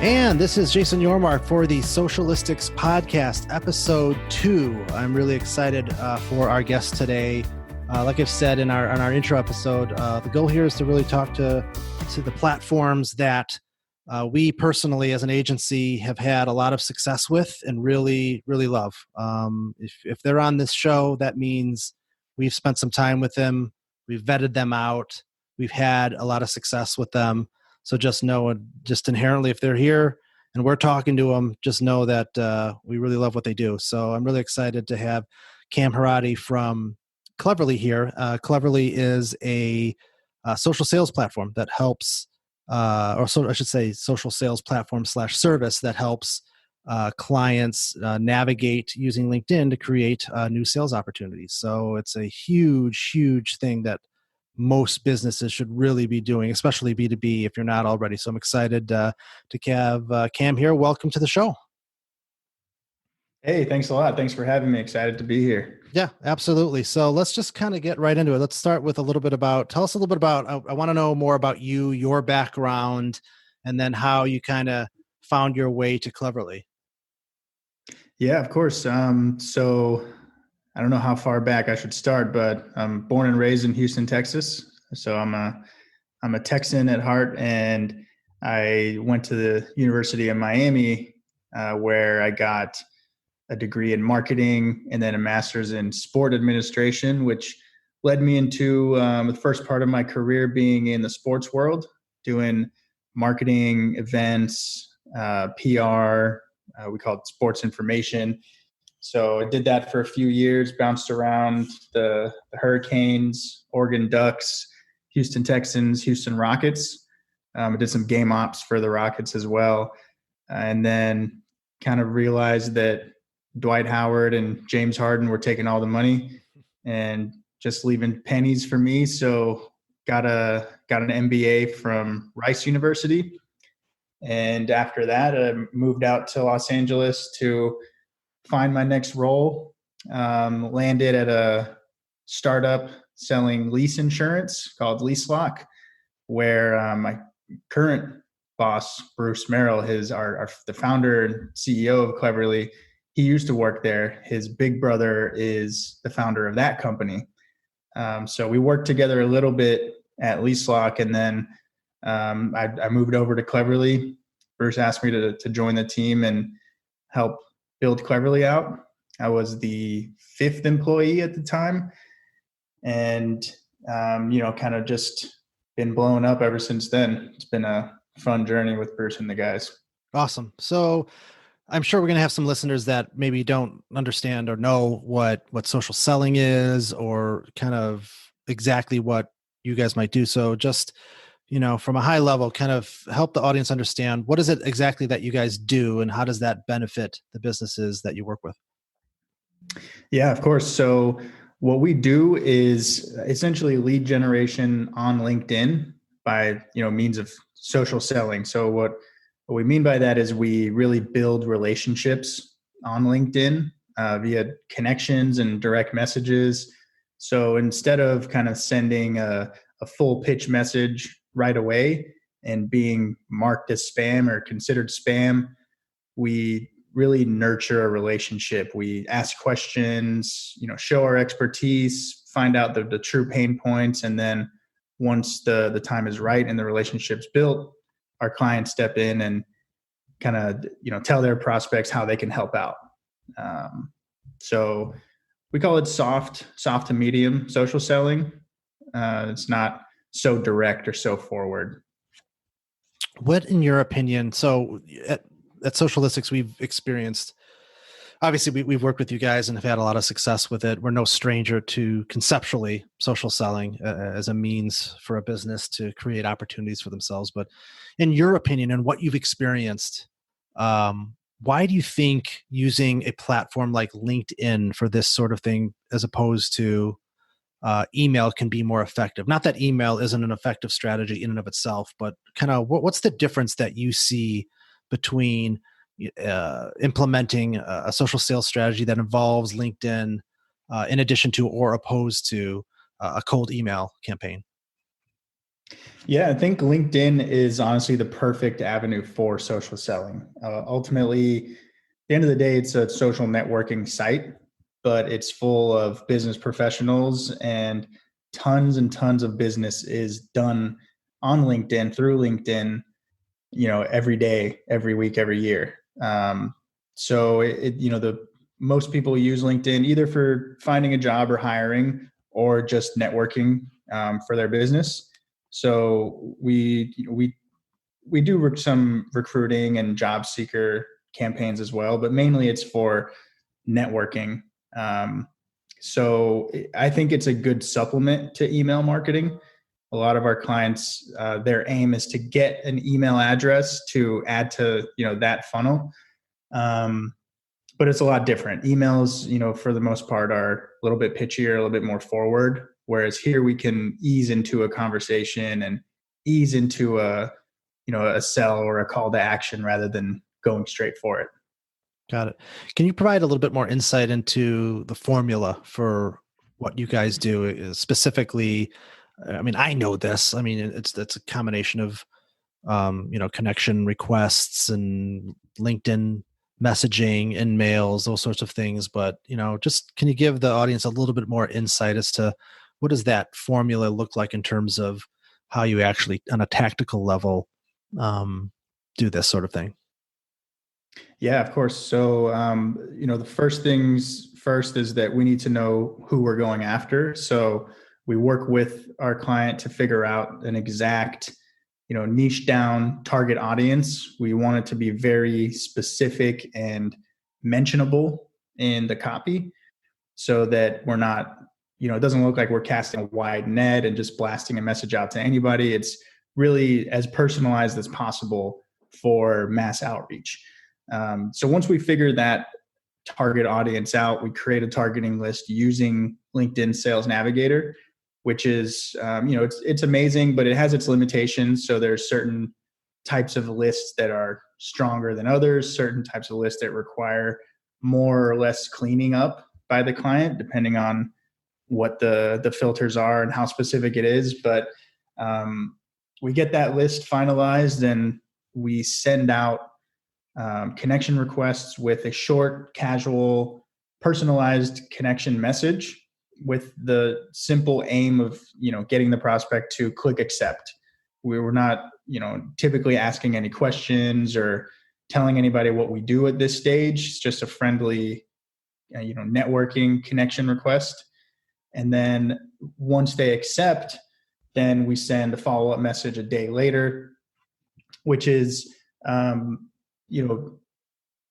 And this is Jason Yormark for the Socialistics Podcast, Episode 2. I'm really excited for our guest today. Like I've said in our intro episode, the goal here is to really talk to the platforms that we personally as an agency have had a lot of success with and really, really love. If they're on this show, that means we've spent some time with them, we've vetted them out, we've had a lot of success with them. So just know, just inherently, if they're here and we're talking to them, just know that we really love what they do. So I'm really excited to have Cam Harati from Cleverly here. Cleverly is a social sales platform that helps, I should say social sales platform / service that helps clients navigate using LinkedIn to create new sales opportunities. So it's a huge, huge thing that most businesses should really be doing, especially B2B if you're not already. So I'm excited to have Cam here. Welcome to the show. Hey, thanks a lot. Thanks for having me. Excited to be here. Yeah, absolutely. So let's just kind of get right into it. Let's start with tell us a little bit about, I want to know more about you, your background, and then how you kind of found your way to Cleverly. Yeah, of course. So I don't know how far back I should start, but I'm born and raised in Houston, Texas. So I'm a Texan at heart, and I went to the University of Miami, where I got a degree in marketing and then a master's in sport administration, which led me into the first part of my career being in the sports world, doing marketing, events, PR. We call it sports information. So I did that for a few years, bounced around the Hurricanes, Oregon Ducks, Houston Texans, Houston Rockets. I did some game ops for the Rockets as well. And then kind of realized that Dwight Howard and James Harden were taking all the money and just leaving pennies for me. So got an MBA from Rice University. And after that, I moved out to Los Angeles to find my next role. Landed at a startup selling lease insurance called LeaseLock, where my current boss, Bruce Merrill, the founder and CEO of Cleverly, he used to work there. His big brother is the founder of that company. So we worked together a little bit at LeaseLock, and then I moved over to Cleverly. Bruce asked me to join the team and help build Cleverly out. I was the 5th employee at the time, and kind of just been blowing up ever since then. It's been a fun journey with Bruce and the guys. Awesome. So I'm sure we're going to have some listeners that maybe don't understand or know what social selling is, or kind of exactly what you guys might do. So just, from a high level, kind of help the audience understand, what is it exactly that you guys do and how does that benefit the businesses that you work with? Yeah, of course. So what we do is essentially lead generation on LinkedIn by, means of social selling. So what we mean by that is we really build relationships on LinkedIn via connections and direct messages. So instead of kind of sending a full pitch message right away and being marked as spam or considered spam, we really nurture a relationship. We ask questions, show our expertise, find out the true pain points. And then once the time is right and the relationship's built, our clients step in and kind of, tell their prospects how they can help out. So we call it soft to medium social selling. It's not so direct or so forward. What, in your opinion, so at Socialistics, we've experienced, obviously we've worked with you guys and have had a lot of success with it. We're no stranger to conceptually social selling as a means for a business to create opportunities for themselves. But in your opinion and what you've experienced, why do you think using a platform like LinkedIn for this sort of thing, as opposed to email, can be more effective? Not that email isn't an effective strategy in and of itself, but kind of what's the difference that you see between implementing a social sales strategy that involves LinkedIn in addition to or opposed to a cold email campaign? Yeah, I think LinkedIn is honestly the perfect avenue for social selling. Ultimately, at the end of the day, it's a social networking site, but it's full of business professionals, and tons of business is done on LinkedIn, through LinkedIn, every day, every week, every year. The most people use LinkedIn either for finding a job or hiring, or just networking for their business. So we do some recruiting and job seeker campaigns as well, but mainly it's for networking. Um, so I think it's a good supplement to email marketing. A lot of our clients, their aim is to get an email address to add to that funnel. Um, but it's a lot different. Emails, for the most part, are a little bit pitchier, a little bit more forward. Whereas here we can ease into a conversation and ease into a sell or a call to action rather than going straight for it. Got it. Can you provide a little bit more insight into the formula for what you guys do specifically? I mean, I know this. I mean, it's a combination of connection requests and LinkedIn messaging and mails, those sorts of things. But just can you give the audience a little bit more insight as to what does that formula look like in terms of how you actually, on a tactical level, um, do this sort of thing? Yeah, of course. So, the first things first is that we need to know who we're going after. So we work with our client to figure out an exact, niche down target audience. We want it to be very specific and mentionable in the copy so that we're not, it doesn't look like we're casting a wide net and just blasting a message out to anybody. It's really as personalized as possible for mass outreach. So once we figure that target audience out, we create a targeting list using LinkedIn Sales Navigator, which is, it's amazing, but it has its limitations. So there's certain types of lists that are stronger than others, certain types of lists that require more or less cleaning up by the client, depending on what the filters are and how specific it is. But we get that list finalized and we send out connection requests with a short, casual, personalized connection message with the simple aim of getting the prospect to click accept. We were not typically asking any questions or telling anybody what we do at this stage. It's just a friendly networking connection request. And then once they accept, then we send a follow-up message a day later, which is you know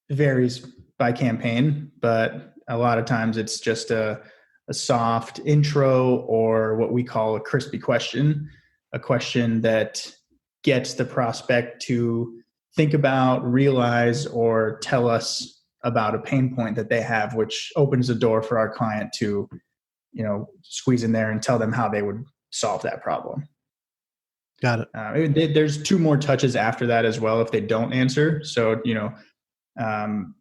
varies by campaign, but a lot of times it's just a soft intro, or what we call a crispy question, a question that gets the prospect to think about, realize, or tell us about a pain point that they have, which opens the door for our client to squeeze in there and tell them how they would solve that problem. Got it. There's two more touches after that as well if they don't answer. So, um,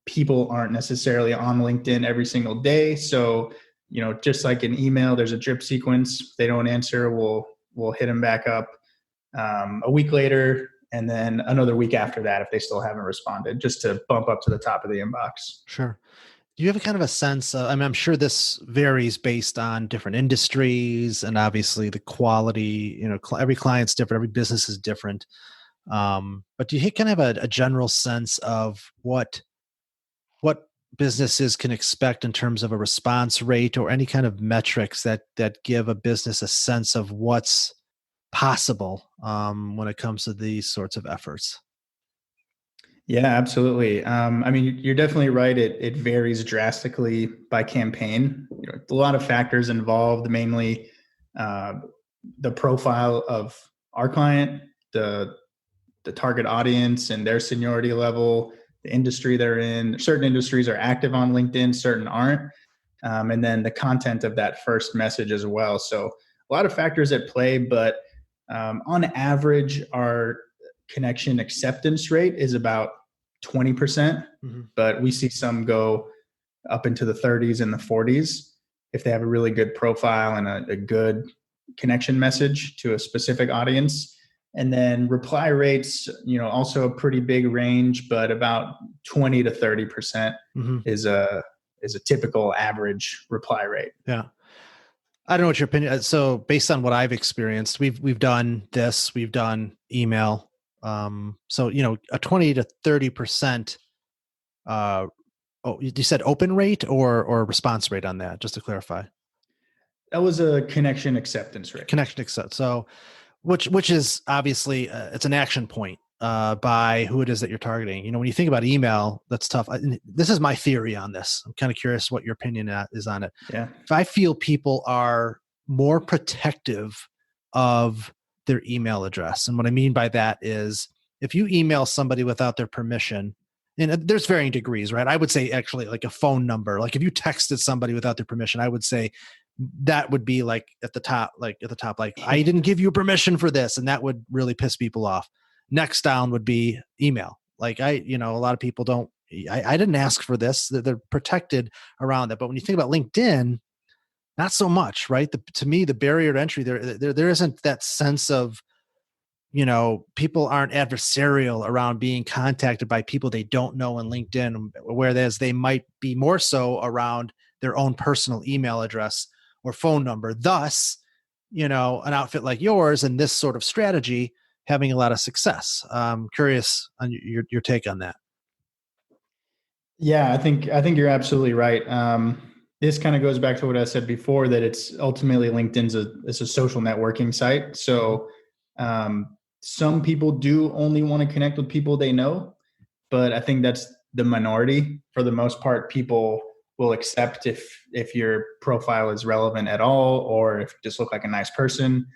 people aren't necessarily on LinkedIn every single day. So, just like an email, there's a drip sequence. If they don't answer, we'll hit them back up a week later, and then another week after that if they still haven't responded, just to bump up to the top of the inbox. Sure. Do you have a kind of a sense? I mean, I'm sure this varies based on different industries and obviously the quality. Every client's different, every business is different. But do you kind of have a general sense of what businesses can expect in terms of a response rate or any kind of metrics that give a business a sense of what's possible when it comes to these sorts of efforts? Yeah, absolutely. I mean, you're definitely right. It varies drastically by campaign. A lot of factors involved, mainly uh, the profile of our client, the target audience and their seniority level, the industry they're in. Certain industries are active on LinkedIn, certain aren't. And then the content of that first message as well. So a lot of factors at play, but on average, our connection acceptance rate is about 20%, Mm-hmm. but we see some go up into the 30s and the 40s if they have a really good profile and a good connection message to a specific audience. And then reply rates, also a pretty big range, but about 20 to 30% is a typical average reply rate. Yeah. I don't know what your opinion is. So based on what I've experienced, we've done this, we've done email. So, a 20 to 30%, you said open rate or response rate on that, just to clarify. That was a connection acceptance rate. Connection accept. So which is obviously it's an action point by who it is that you're targeting. When you think about email, that's tough. This is my theory on this. I'm kind of curious what your opinion is on it. Yeah. If I feel people are more protective of their email address, and what I mean by that is if you email somebody without their permission, and there's varying degrees, right? I would say actually like a phone number. Like if you texted somebody without their permission, I would say that would be like at the top, like I didn't give you permission for this. And that would really piss people off. Next down would be email. Like a lot of people don't, I didn't ask for this. They're protected around that. But when you think about LinkedIn, not so much, right? To me, the barrier to entry there isn't that sense of, people aren't adversarial around being contacted by people they don't know on LinkedIn, whereas they might be more so around their own personal email address or phone number. Thus, an outfit like yours and this sort of strategy having a lot of success. Curious on your take on that. Yeah, I think you're absolutely right. This kind of goes back to what I said before, that it's ultimately LinkedIn's a social networking site. So some people do only want to connect with people they know, but I think that's the minority. For the most part, people will accept if your profile is relevant at all, or if you just look like a nice person.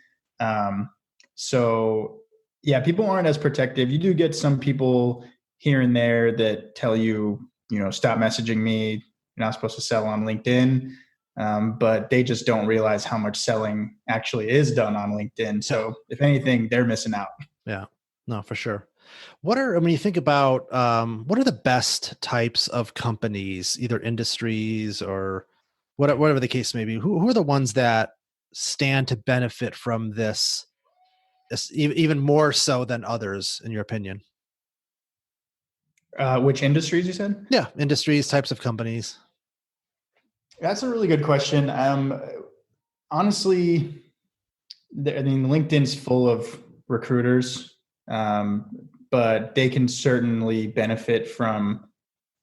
So yeah, people aren't as protective. You do get some people here and there that tell you, stop messaging me. You're not supposed to sell on LinkedIn. But they just don't realize how much selling actually is done on LinkedIn. So if anything, they're missing out. Yeah, no, for sure. When you think about, what are the best types of companies, either industries or whatever the case may be, who are the ones that stand to benefit from this even more so than others, in your opinion? Which industries you said? Yeah. Industries, types of companies. That's a really good question. Honestly, LinkedIn's full of recruiters, but they can certainly benefit from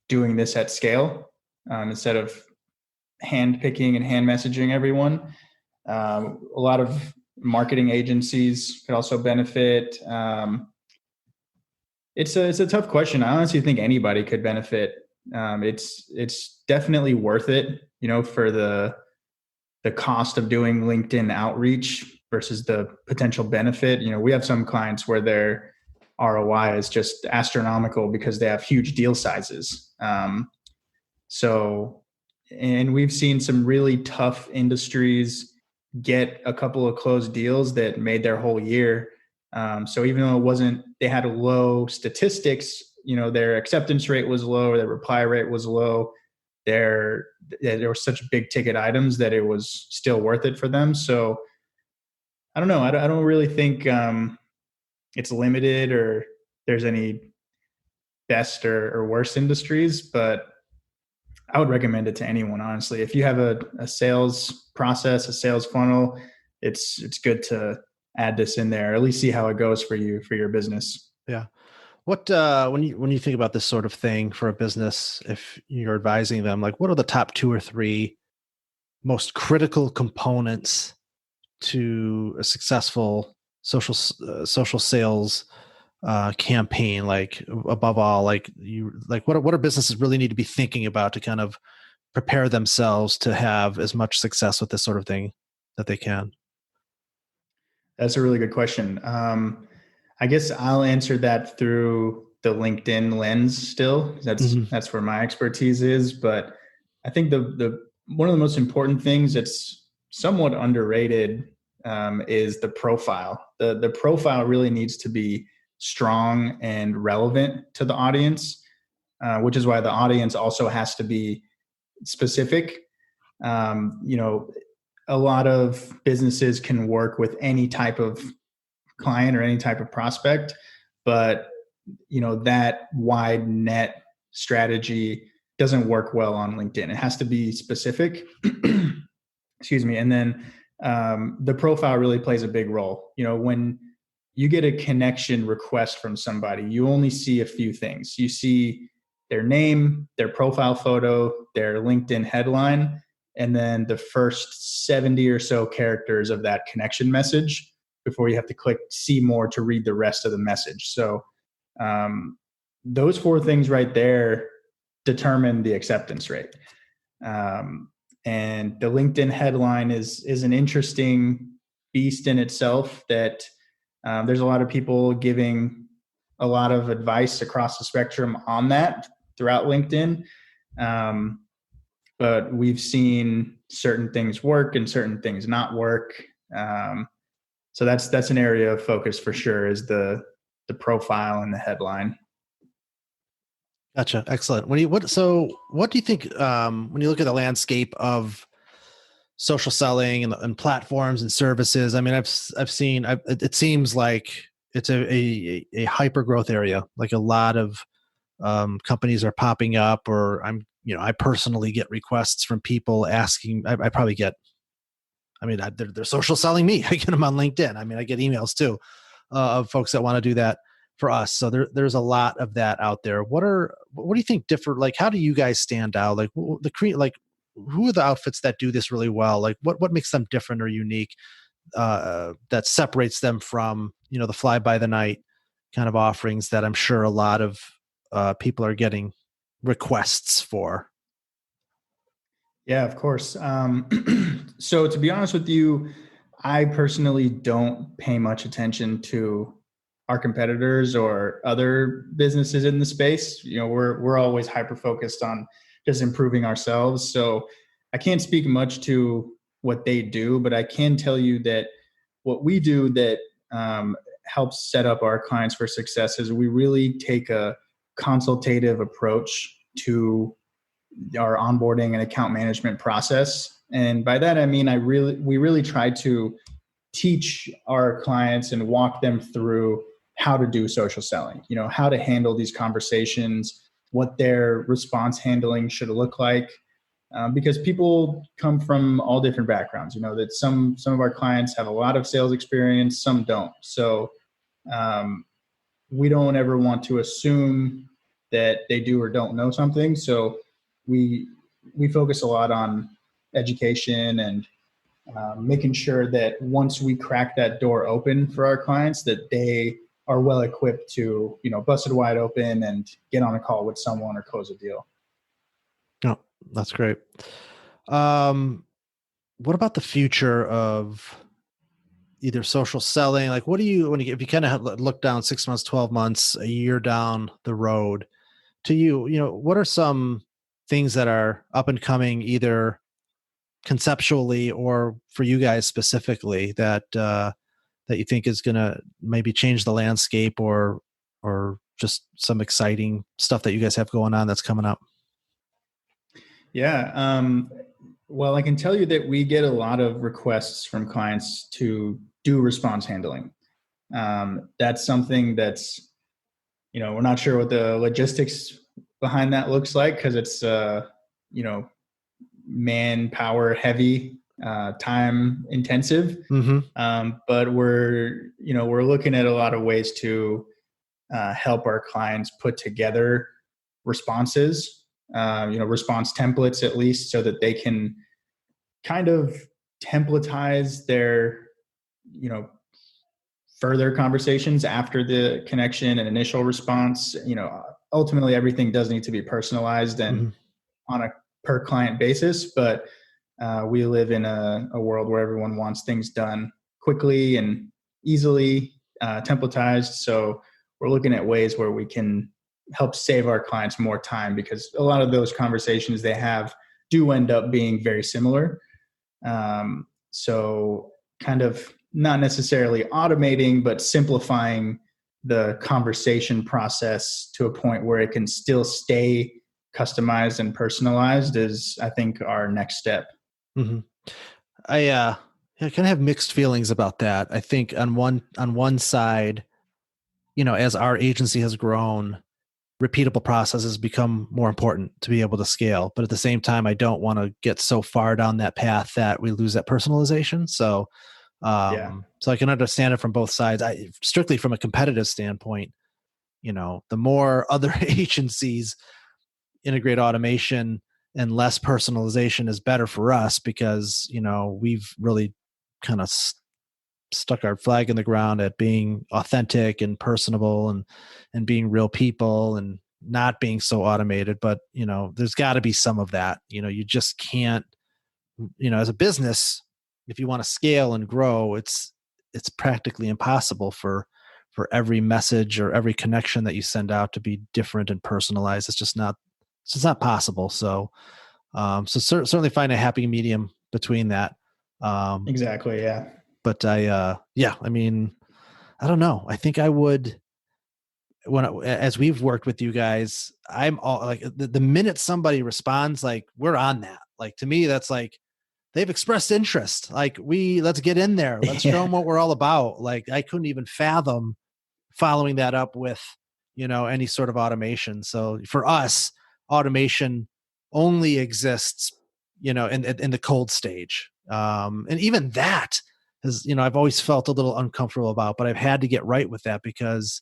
doing this at scale instead of hand picking and hand messaging everyone. A lot of marketing agencies could also benefit. It's a tough question. I honestly think anybody could benefit. It's definitely worth it, for the cost of doing LinkedIn outreach versus the potential benefit. We have some clients where their ROI is just astronomical because they have huge deal sizes. And we've seen some really tough industries get a couple of closed deals that made their whole year. So even though they had low statistics, their acceptance rate was low, or their reply rate was low. There were such big ticket items that it was still worth it for them. So I don't know. I don't really think it's limited or there's any best or worse industries, but I would recommend it to anyone, honestly. If you have a sales process, a sales funnel, it's good to add this in there, or at least see how it goes for you, for your business. Yeah. What when you think about this sort of thing for a business, if you're advising them, like what are the top 2 or 3 most critical components to a successful social sales campaign? Like above all, what do businesses really need to be thinking about to kind of prepare themselves to have as much success with this sort of thing that they can? That's a really good question. I guess I'll answer that through the LinkedIn lens still. That's where my expertise is. But I think the one of the most important things that's somewhat underrated is the profile. The profile really needs to be strong and relevant to the audience, which is why the audience also has to be specific. a lot of businesses can work with any type of client or any type of prospect, but that wide net strategy doesn't work well on LinkedIn. It has to be specific. Excuse me. And then the profile really plays a big role. When you get a connection request from somebody, you only see a few things. You see their name, their profile photo, their LinkedIn headline, and then the first 70 or so characters of that connection message before you have to click see more to read the rest of the message. So those four things right there determine the acceptance rate. And the LinkedIn headline is an interesting beast in itself that there's a lot of people giving a lot of advice across the spectrum on that throughout LinkedIn. But we've seen certain things work and certain things not work. So that's an area of focus for sure, is the profile and the headline. Gotcha. Excellent. What do you think when you look at the landscape of social selling and platforms and services? I mean, I've seen, it seems like it's a hyper growth area. Like a lot of companies are popping up, or I personally get requests from people asking. I probably get, they're social selling me. I get them on LinkedIn. I get emails too of folks that want to do that for us. So there's a lot of that out there. What do you think differ? Like, how do you guys stand out? Like who are the outfits that do this really well? Like what makes them different or unique that separates them from, the fly by the night kind of offerings that I'm sure a lot of people are getting requests for? Yeah, of course. So to be honest with you, I personally don't pay much attention to our competitors or other businesses in the space. We're always hyper focused on just improving ourselves. So I can't speak much to what they do, but I can tell you that what we do that helps set up our clients for success is we really take a consultative approach to our onboarding and account management process. And by that, I mean, we really try to teach our clients and walk them through how to do social selling, how to handle these conversations, what their response handling should look like. Because people come from all different backgrounds, that some of our clients have a lot of sales experience, some don't. So we don't ever want to assume that they do or don't know something. So we focus a lot on education and making sure that once we crack that door open for our clients, that they are well equipped to, bust it wide open and get on a call with someone or close a deal. Oh, that's great. What about the future of either social selling? Like, if you kind of look down 6 months, 12 months, a year down the road to what are some things that are up and coming, either conceptually or for you guys specifically, that you think is going to maybe change the landscape, or just some exciting stuff that you guys have going on that's coming up? Yeah. Well, I can tell you that we get a lot of requests from clients to do response handling. That's something that's, we're not sure what the logistics behind that looks like, because it's, manpower heavy, time intensive. Mm-hmm. But we're looking at a lot of ways to help our clients put together responses, response templates at least, so that they can kind of templatize their, further conversations after the connection and initial response. Ultimately everything does need to be personalized and mm-hmm. on a per client basis, but we live in a world where everyone wants things done quickly and easily, templatized. So we're looking at ways where we can help save our clients more time, because a lot of those conversations they have do end up being very similar. So kind of not necessarily automating, but simplifying the conversation process to a point where it can still stay customized and personalized is, I think, our next step. Mm-hmm. I kind of have mixed feelings about that. I think on one side, as our agency has grown, repeatable processes become more important to be able to scale. But at the same time, I don't want to get so far down that path that we lose that personalization. Yeah. So I can understand it from both sides. Strictly from a competitive standpoint, the more other agencies integrate automation and less personalization is better for us because, we've really kind of stuck our flag in the ground at being authentic and personable and being real people and not being so automated. But, there's got to be some of that. You just can't, as a business, if you want to scale and grow, it's practically impossible for every message or every connection that you send out to be different and personalized. It's just not possible. Certainly find a happy medium between that. Um, Exactly. Yeah. but yeah, I mean, I don't know. I think I would, as we've worked with you guys, I'm all like the minute somebody responds, like we're on that. Like to me, that's like they've expressed interest. Like let's get in there. Let's show Yeah. them what we're all about. Like I couldn't even fathom following that up with, any sort of automation. So for us, automation only exists, in the cold stage. And even that is, I've always felt a little uncomfortable about, but I've had to get right with that because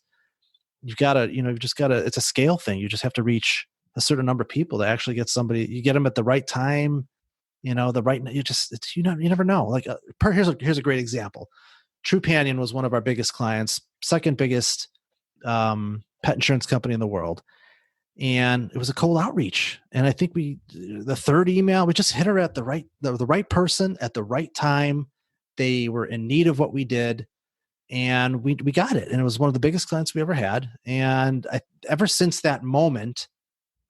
you've just gotta, it's a scale thing. You just have to reach a certain number of people to actually get somebody, you get them at the right time, the right, you never know. Like, here's a great example. Trupanion was one of our biggest clients, second biggest pet insurance company in the world. And it was a cold outreach. And I think the third email, we just hit her at the right person at the right time. They were in need of what we did and we got it. And it was one of the biggest clients we ever had. And ever since that moment,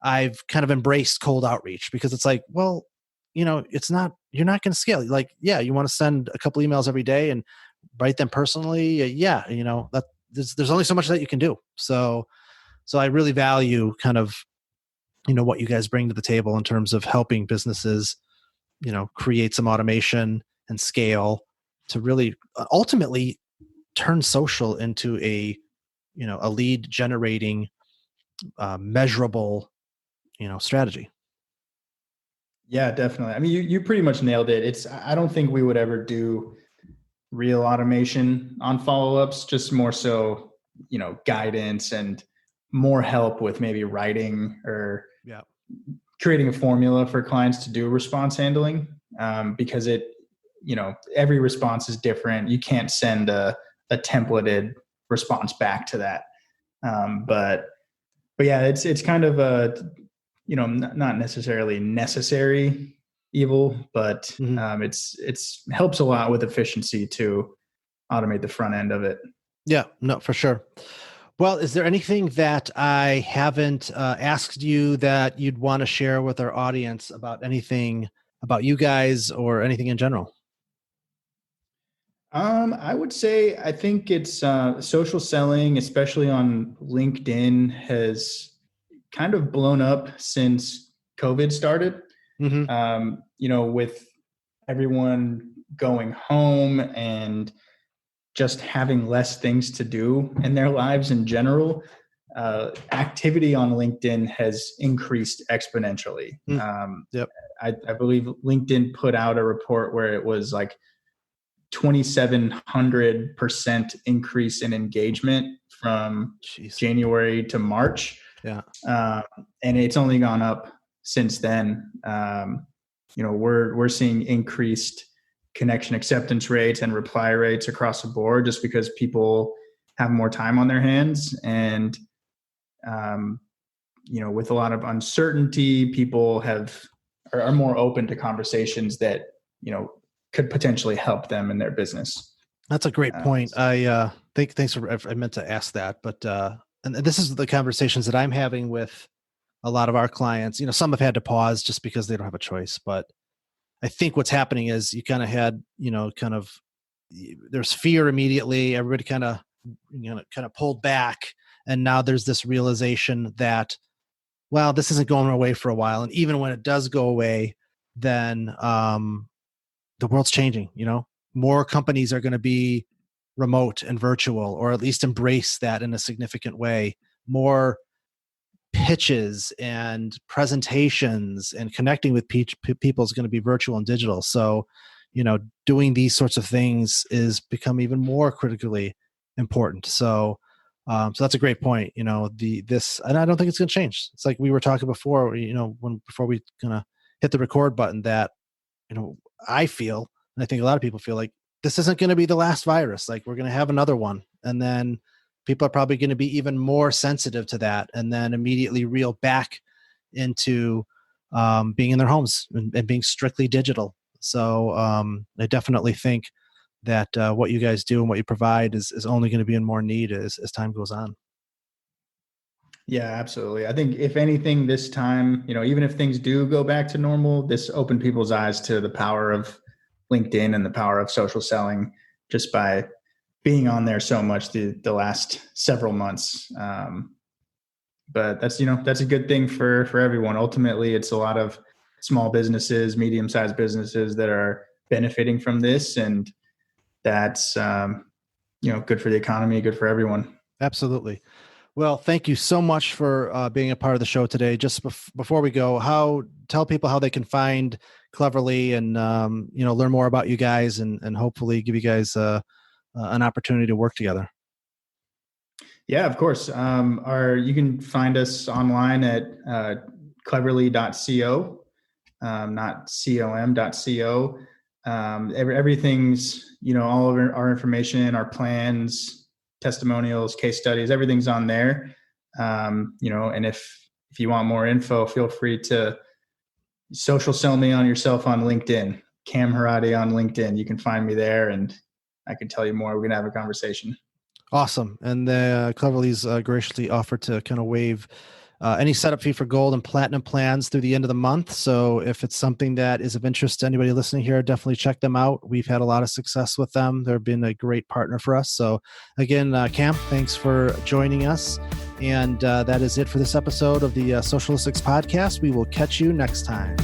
I've kind of embraced cold outreach because it's like, well, you're not going to scale. Like, yeah, you want to send a couple emails every day and write them personally. Yeah, that there's only so much that you can do. So I really value kind of, what you guys bring to the table in terms of helping businesses, create some automation and scale to really ultimately turn social into a lead generating, measurable, strategy. Yeah, definitely. I mean, you pretty much nailed it. I don't think we would ever do real automation on follow-ups, just more so, guidance and more help with maybe writing or Yeah. creating a formula for clients to do response handling. Because every response is different. You can't send a templated response back to that. But yeah, it's kind of not necessarily necessary evil, but Mm-hmm. it's helps a lot with efficiency to automate the front end of it. Yeah, no, for sure. Well, is there anything that I haven't asked you that you'd want to share with our audience about anything about you guys or anything in general? I would say I think it's social selling, especially on LinkedIn, has kind of blown up since COVID started. Mm-hmm. With everyone going home and just having less things to do in their lives in general, activity on LinkedIn has increased exponentially. Mm. Yep. I believe LinkedIn put out a report where it was like 2,700% increase in engagement from Jeez. January to March. Yeah. And it's only gone up since then. We're seeing increased connection acceptance rates and reply rates across the board just because people have more time on their hands. And, with a lot of uncertainty, people are more open to conversations that, could potentially help them in their business. That's a great point. I thanks for, I meant to ask that, but and this is the conversations that I'm having with a lot of our clients. Some have had to pause just because they don't have a choice, but I think what's happening is you kind of had, there's fear immediately. Everybody kind of, pulled back. And now there's this realization that, well, this isn't going away for a while. And even when it does go away, then, the world's changing. More companies are going to be remote and virtual, or at least embrace that in a significant way. More pitches and presentations and connecting with people is going to be virtual and digital. So, doing these sorts of things is become even more critically important. So that's a great point. And I don't think it's going to change. It's like we were talking before, before we kind of hit the record button, that, I feel, and I think a lot of people feel like this isn't going to be the last virus. Like, we're going to have another one. And then people are probably going to be even more sensitive to that, and then immediately reel back into being in their homes and being strictly digital. So I definitely think that what you guys do and what you provide is only going to be in more need as time goes on. Yeah, absolutely. I think if anything this time, even if things do go back to normal, this opened people's eyes to the power of LinkedIn and the power of social selling just by being on there so much the last several months. But that's a good thing for everyone. Ultimately, it's a lot of small businesses, medium-sized businesses that are benefiting from this. And that's, good for the economy, good for everyone. Absolutely. Well, thank you so much for being a part of the show today. Just before we go, tell people how they can find Cleverly and learn more about you guys and hopefully give you guys an opportunity to work together. Yeah, of course. You can find us online at cleverly.co, not com.co. Everything's, all of our information, our plans, testimonials, case studies, everything's on there. And if you want more info, feel free to social sell me on yourself on LinkedIn, Cam Harati on LinkedIn. You can find me there and I can tell you more. We're going to have a conversation. Awesome. And the Cleverly's graciously offered to kind of waive any setup fee for gold and platinum plans through the end of the month. So if it's something that is of interest to anybody listening here, definitely check them out. We've had a lot of success with them. They've been a great partner for us. So again, Cam, thanks for joining us. And that is it for this episode of the Socialistics Podcast. We will catch you next time.